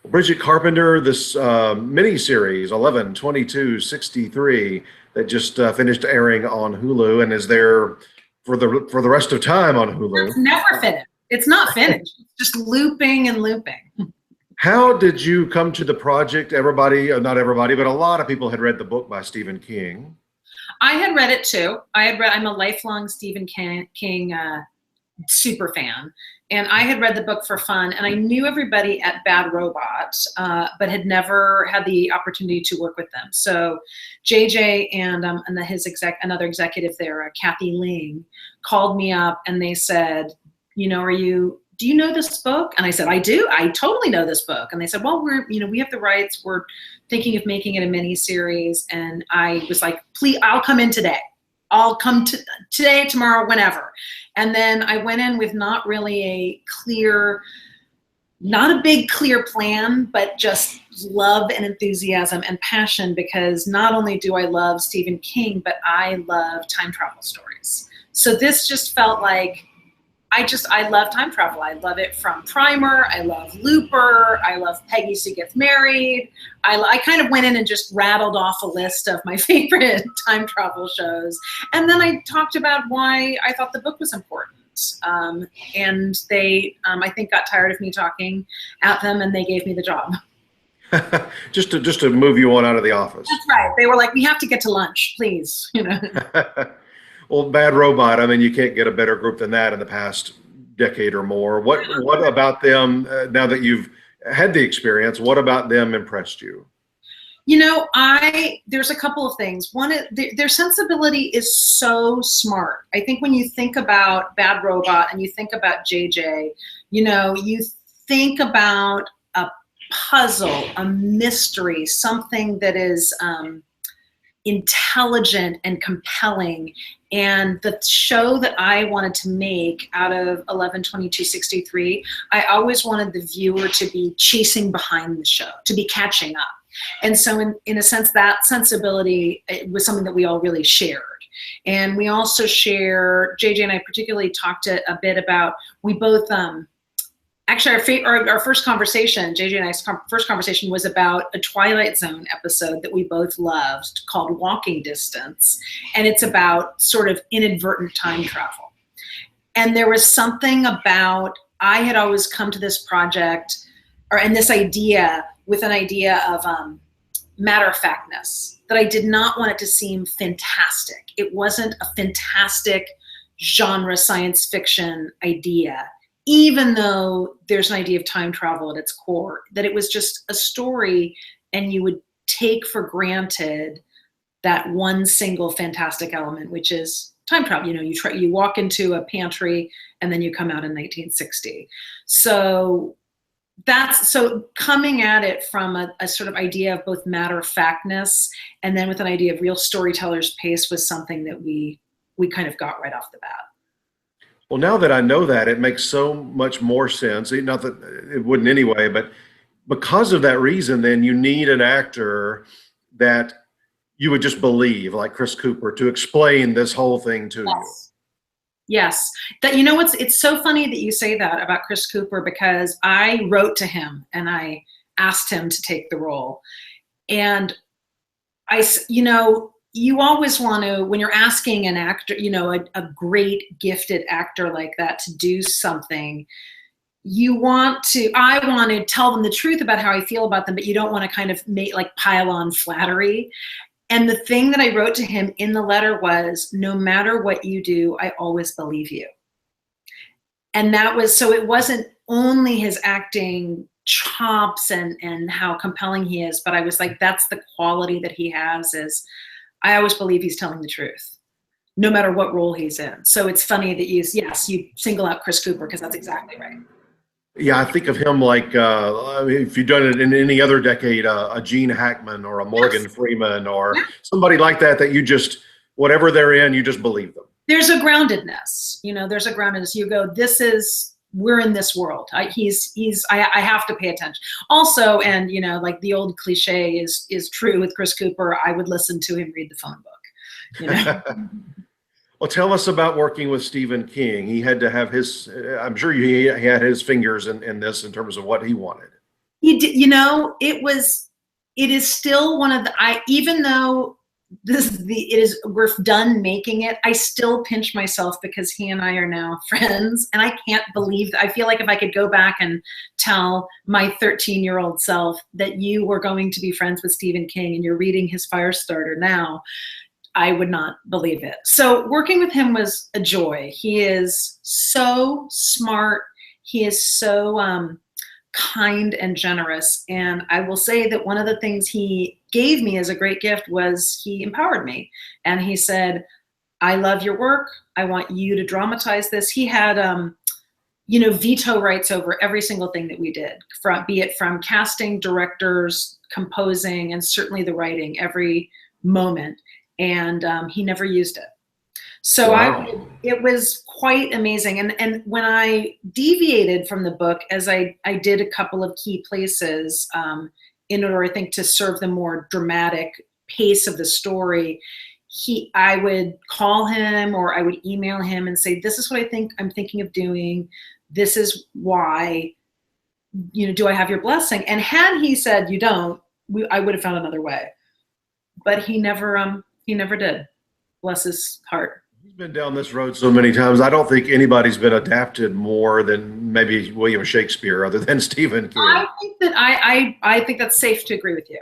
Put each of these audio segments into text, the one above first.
Bridget Carpenter, this mini-series, 11, 22, 63, that just finished airing on Hulu and is there for the rest of time on Hulu. It's never finished. It's not finished. It's just looping and looping. How did you come to the project? Everybody, not everybody, but a lot of people had read the book by Stephen King. I had read it too. I'm a lifelong Stephen King super fan. And I had read the book for fun, and I knew everybody at Bad Robot, but had never had the opportunity to work with them. So JJ and another executive there, Kathy Ling, called me up and they said, you know, do you know this book? And I said, I do. I totally know this book. And they said, well, we have the rights. We're thinking of making it a mini series. And I was like, please, I'll come in today. I'll come today, tomorrow, whenever. And then I went in with not really not a big clear plan, but just love and enthusiasm and passion, because not only do I love Stephen King, but I love time travel stories. So this just felt like, I love time travel. I love it from Primer. I love Looper. I love Peggy Sue Gets Married. I kind of went in and just rattled off a list of my favorite time travel shows. And then I talked about why I thought the book was important. And they, I think, got tired of me talking at them, and they gave me the job. just to move you on out of the office. That's right. They were like, we have to get to lunch, please. You know. Well, Bad Robot, I mean, you can't get a better group than that in the past decade or more. What about them, now that you've had the experience, what about them impressed you? You know, there's a couple of things. One, their sensibility is so smart. I think when you think about Bad Robot and you think about JJ, you know, you think about a puzzle, a mystery, something that is intelligent and compelling. And the show that I wanted to make out of 11/22/63, I always wanted the viewer to be chasing behind the show, to be catching up. And so in a sense, that sensibility, it was something that we all really shared. And we also share, JJ and I particularly talked a bit about, we both, actually our first conversation, JJ and I's first conversation was about a Twilight Zone episode that we both loved called Walking Distance. And it's about sort of inadvertent time travel. And there was something about, I had always come to this project and this idea with an idea of matter-of-factness, that I did not want it to seem fantastic. It wasn't a fantastic genre science fiction idea, even though there's an idea of time travel at its core, that it was just a story, and you would take for granted that one single fantastic element, which is time travel. You know, you walk into a pantry and then you come out in 1960. So coming at it from a sort of idea of both matter-of-factness and then with an idea of real storyteller's pace was something that we kind of got right off the bat. Well, now that I know that, it makes so much more sense. Not that it wouldn't anyway, but because of that reason, then you need an actor that you would just believe, like Chris Cooper, to explain this whole thing to you. Yes. That, you know, it's so funny that you say that about Chris Cooper, because I wrote to him and I asked him to take the role. And you know, you always want to, when you're asking an actor, you know, a great gifted actor like that to do something, I want to tell them the truth about how I feel about them, but you don't want to kind of pile on flattery. And the thing that I wrote to him in the letter was, no matter what you do, I always believe you. And that was, so it wasn't only his acting chops and how compelling he is, but I was like, that's the quality that he has, is I always believe he's telling the truth, no matter what role he's in. So it's funny that you single out Chris Cooper, because that's exactly right. Yeah, I think of him like, if you've done it in any other decade, a Gene Hackman or a Morgan Freeman or somebody like that you just, whatever they're in, you just believe them. There's a groundedness, you know, you go, we're in this world. I have to pay attention. Also, and you know, like the old cliche is true with Chris Cooper, I would listen to him read the phone book, you know. Well, tell us about working with Stephen King. He had to have his, I'm sure he had his fingers in this in terms of what he wanted. He did, it is still one of even though we're done making it, I still pinch myself because he and I are now friends, and I can't believe that. I feel like if I could go back and tell my 13-year-old self that you were going to be friends with Stephen King and you're reading his Firestarter now, I would not believe it. So working with him was a joy. He is so smart. He is so kind and generous. And I will say that one of the things he gave me as a great gift was he empowered me. And he said, I love your work. I want you to dramatize this. He had, veto rights over every single thing that we did, be it from casting, directors, composing, and certainly the writing, every moment. And he never used it. So Wow. it was quite amazing. And when I deviated from the book, as I did a couple of key places in order, I think, to serve the more dramatic pace of the story, I would call him or I would email him and say, this is what I'm thinking of doing. This is why, do I have your blessing? And had he said, you don't, I would have found another way. But he never did. Bless his heart. He's been down this road so many times. I don't think anybody's been adapted more than maybe William Shakespeare, other than Stephen King. I think that I think that's safe to agree with you.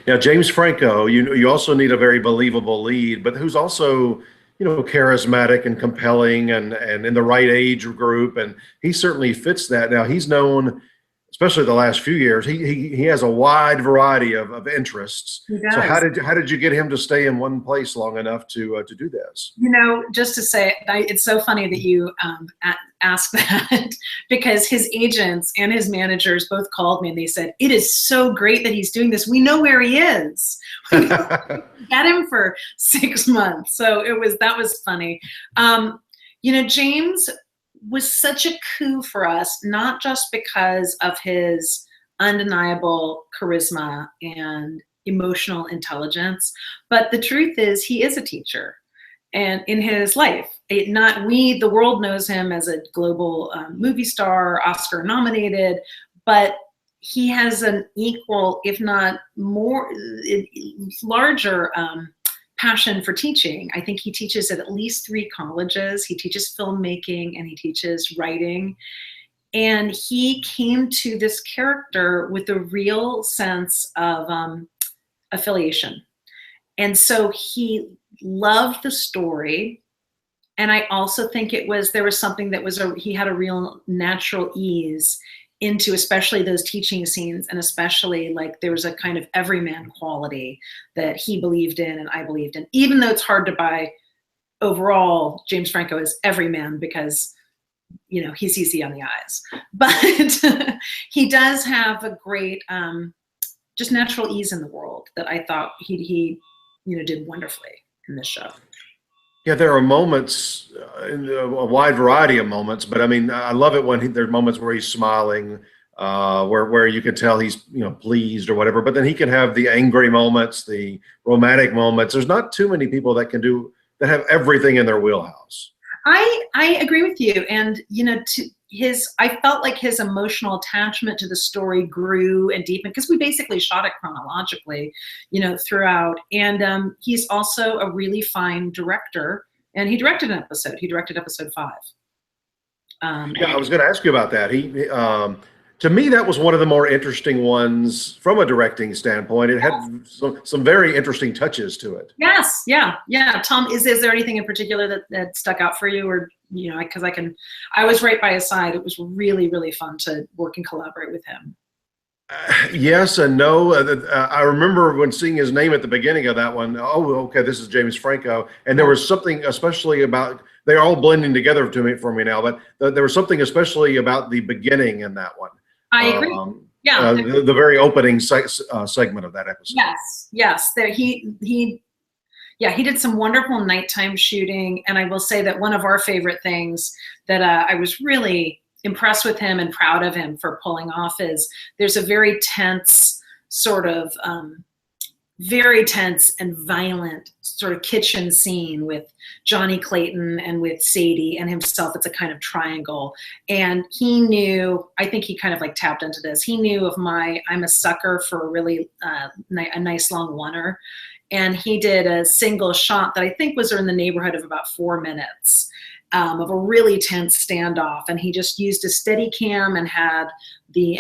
Now, James Franco, you also need a very believable lead, but who's also, charismatic and compelling and in the right age group, and he certainly fits that. Now, he's known, especially the last few years, he has a wide variety of interests. So how did you get him to stay in one place long enough to do this? Just to say, it's so funny that you asked that because his agents and his managers both called me and they said, it is so great that he's doing this. We know where he is. We got him for 6 months. So that was funny. James was such a coup for us, not just because of his undeniable charisma and emotional intelligence, but the truth is he is a teacher. And in his life, the world knows him as a global movie star, Oscar nominated, but he has an equal, if not more, larger passion for teaching. I think he teaches at least 3 colleges. He teaches filmmaking and he teaches writing. And he came to this character with a real sense of affiliation. And so he loved the story. And I also think there was something that he had a real natural ease into, especially those teaching scenes, and especially like there was a kind of everyman quality that he believed in and I believed in, even though it's hard to buy. Overall, James Franco is everyman because he's easy on the eyes, but he does have a great just natural ease in the world that I thought he did wonderfully in this show. Yeah, there are moments, a wide variety of moments, but I mean, I love it when there are moments where he's smiling, where you can tell he's pleased or whatever. But then he can have the angry moments, the romantic moments. There's not too many people that have everything in their wheelhouse. I agree with you, and I felt like his emotional attachment to the story grew and deepened because we basically shot it chronologically, throughout. And he's also a really fine director, and he directed an episode. He directed episode 5. I was going to ask you about that. To me, that was one of the more interesting ones from a directing standpoint. It had some very interesting touches to it. Yes, yeah. Tom, is there anything in particular that stuck out for you, or because I was right by his side. It was really, really fun to work and collaborate with him. Yes and no. I remember when seeing his name at the beginning of that one. Oh, okay, this is James Franco, and there was something especially about. They're all blending together for me now, but there was something especially about the beginning in that one. I agree. The very opening segment of that episode. Yes. He did some wonderful nighttime shooting, and I will say that one of our favorite things that I was really impressed with him and proud of him for pulling off is there's a very tense sort of very tense and violent sort of kitchen scene with Johnny Clayton and with Sadie and himself. It's a kind of triangle. And he knew, I think he kind of like tapped into this. He knew of I'm a sucker for a really a nice long oneer. And he did a single shot that I think was in the neighborhood of about 4 minutes of a really tense standoff. And he just used a steady cam and had the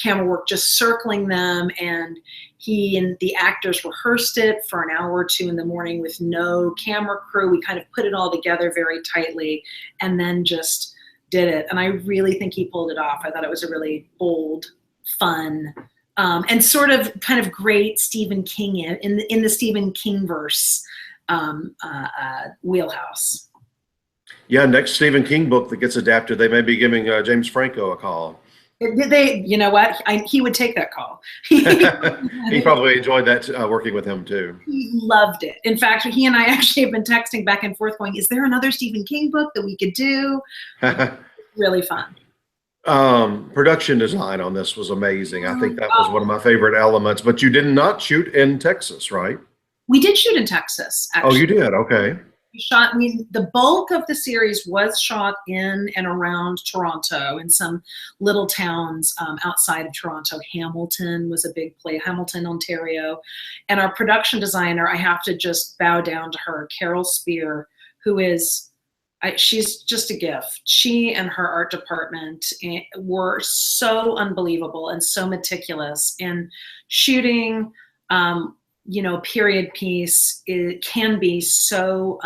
camera work just circling them. And he and the actors rehearsed it for an hour or two in the morning with no camera crew. We kind of put it all together very tightly and then just did it. And I really think he pulled it off. I thought it was a really bold, fun, and sort of kind of great Stephen King in the Stephen King verse wheelhouse. Yeah, next Stephen King book that gets adapted, they may be giving James Franco a call. You know what? He would take that call. He probably enjoyed that working with him too. He loved it. In fact, he and I actually have been texting back and forth going, is there another Stephen King book that we could do? Really fun. Production design on this was amazing. I think that was one of my favorite elements, but you did not shoot in Texas, right? We did shoot in Texas, actually. Oh, you did? Okay. The bulk of the series was shot in and around Toronto, in some little towns outside of Toronto. Hamilton was a big place, Hamilton, Ontario. And our production designer, I have to just bow down to her, Carol Spear, who is, she's just a gift. She and her art department were so unbelievable and so meticulous in shooting. Period piece, it can be so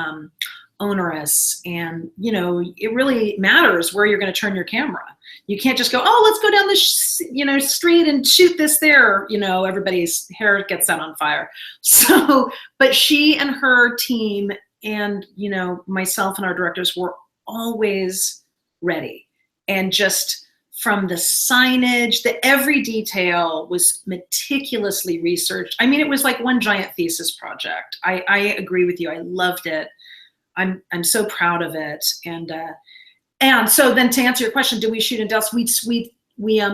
onerous, and it really matters where you're going to turn your camera. You can't just go, oh, let's go down the street and shoot this there. Everybody's hair gets set on fire. So, but she and her team and myself and our directors were always ready, and just from the signage, every detail was meticulously researched. I mean, it was like one giant thesis project. I agree with you. I loved it. I'm so proud of it. And so then to answer your question, did we shoot in Dallas? We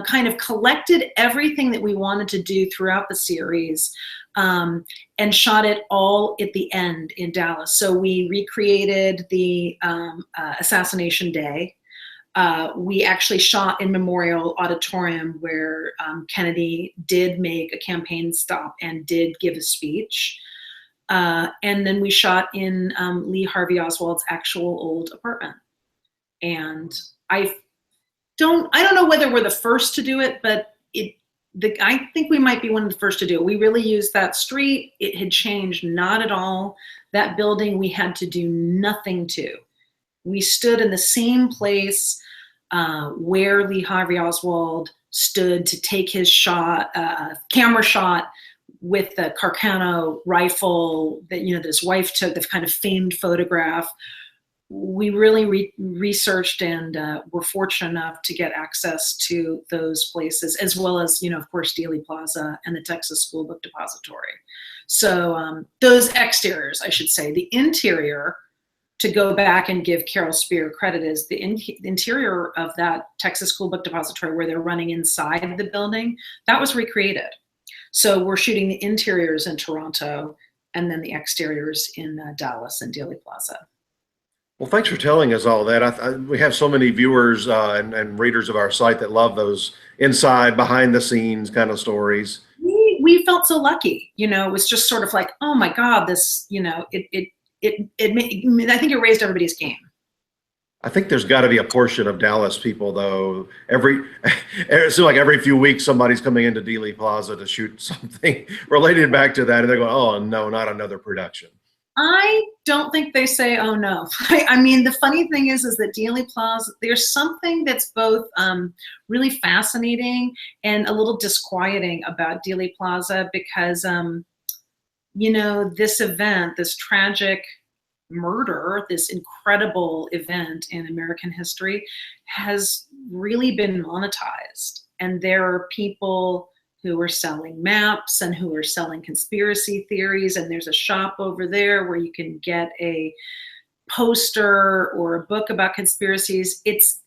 kind of collected everything that we wanted to do throughout the series and shot it all at the end in Dallas. So we recreated the assassination day. We actually shot in Memorial Auditorium, where Kennedy did make a campaign stop and did give a speech. And then we shot in Lee Harvey Oswald's actual old apartment. And I don't know whether we're the first to do it, but I think we might be one of the first to do it. We really used that street. It had changed not at all. That building we had to do nothing to. We stood in the same place where Lee Harvey Oswald stood to take his camera shot with the Carcano rifle that his wife took, the kind of famed photograph. We really researched and were fortunate enough to get access to those places, as well as, of course, Dealey Plaza and the Texas School Book Depository. So those exteriors, I should say. The interior, to go back and give Carol Spear credit, is the interior of that Texas School Book Depository, where they're running inside the building, that was recreated. So we're shooting the interiors in Toronto and then the exteriors in Dallas and Dealey Plaza. Well, thanks for telling us all that. We have so many viewers and readers of our site that love those inside, behind the scenes kind of stories. We felt so lucky. It was just sort of like, oh my God, this, I think it raised everybody's game. I think there's got to be a portion of Dallas people, though. It seems like every few weeks somebody's coming into Dealey Plaza to shoot something related back to that, and they're going, "Oh no, not another production." I don't think they say, "Oh no." I mean, the funny thing is that Dealey Plaza, there's something that's both really fascinating and a little disquieting about Dealey Plaza, because this event, this tragic murder, this incredible event in American history, has really been monetized. And there are people who are selling maps and who are selling conspiracy theories. And there's a shop over there where you can get a poster or a book about conspiracies.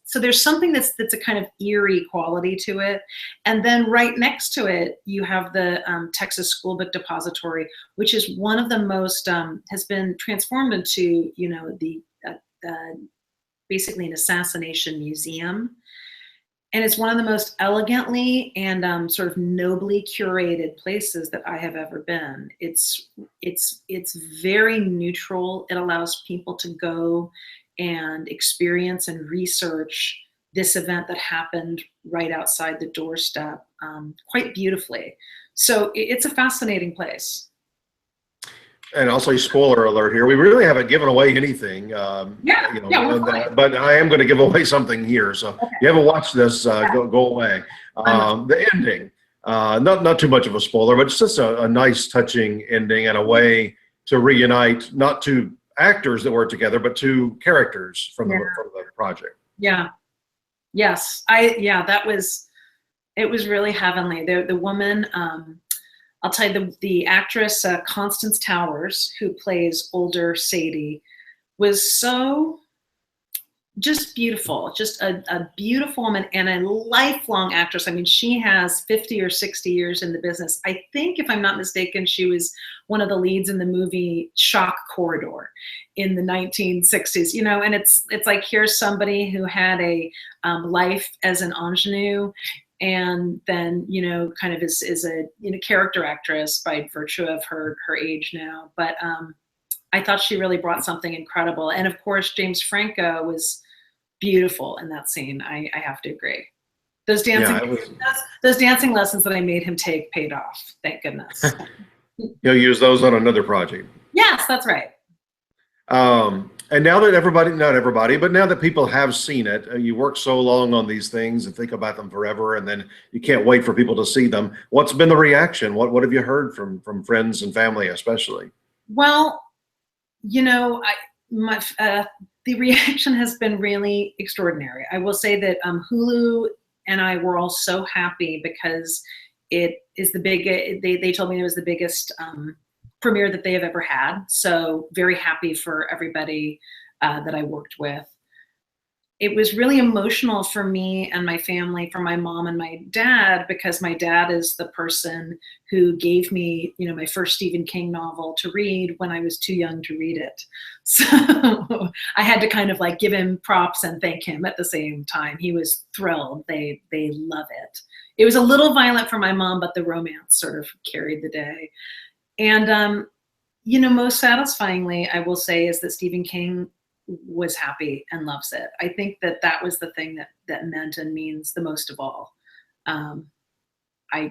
so there's something that's a kind of eerie quality to it. And then right next to it, you have the Texas School Book Depository, which is one of the most, has been transformed into, you know, basically an assassination museum. And it's one of the most elegantly and sort of nobly curated places that I have ever been. It's very neutral. It allows people to go and experience and research this event that happened right outside the doorstep quite beautifully. So it's a fascinating place. And also, spoiler alert here, we really haven't given away anything. But I am going to give away something here. So if you haven't watched this, go away. The ending, not too much of a spoiler, but it's just a nice, touching ending and a way to reunite not two actors that work together, but two characters from the project. Yeah. Yes. It was really heavenly. The woman, I'll tell you, the actress Constance Towers, who plays older Sadie, was so just beautiful, just a beautiful woman and a lifelong actress. I mean, she has 50 or 60 years in the business. I think, if I'm not mistaken, she was one of the leads in the movie Shock Corridor in the 1960s, you know, and it's like, here's somebody who had a life as an ingenue, and then, you know, kind of is a, you know, character actress by virtue of her age now. But I thought she really brought something incredible. And of course, James Franco was beautiful in that scene. I have to agree. Those dancing lessons that I made him take paid off. Thank goodness. You'll use those on another project. Yes, that's right. And now that not everybody, but now that people have seen it, you work so long on these things and think about them forever, and then you can't wait for people to see them. What's been the reaction? What have you heard from friends and family, especially? Well, you know, the reaction has been really extraordinary. I will say that Hulu and I were all so happy because it is they told me it was the biggest premiere that they have ever had. So very happy for everybody that I worked with. It was really emotional for me and my family, for my mom and my dad, because my dad is the person who gave me, you know, my first Stephen King novel to read when I was too young to read it. So I had to kind of like give him props and thank him at the same time. He was thrilled. They love it. It was a little violent for my mom, but the romance sort of carried the day. And, you know, most satisfyingly, I will say, is that Stephen King was happy and loves it. I think that was the thing that meant and means the most of all.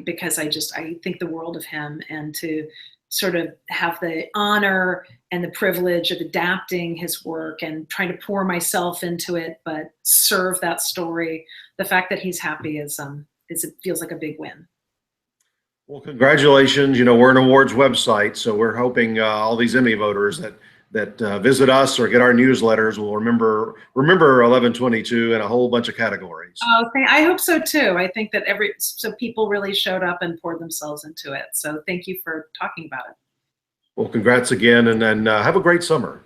Because I think the world of him, and to sort of have the honor and the privilege of adapting his work and trying to pour myself into it, but serve that story. The fact that he's happy it feels like a big win. Well, congratulations. You know, we're an awards website, so we're hoping all these Emmy voters that visit us or get our newsletters will remember 11/22 in a whole bunch of categories. Oh, I hope so too. I think that people really showed up and poured themselves into it. So thank you for talking about it. Well, congrats again, and have a great summer.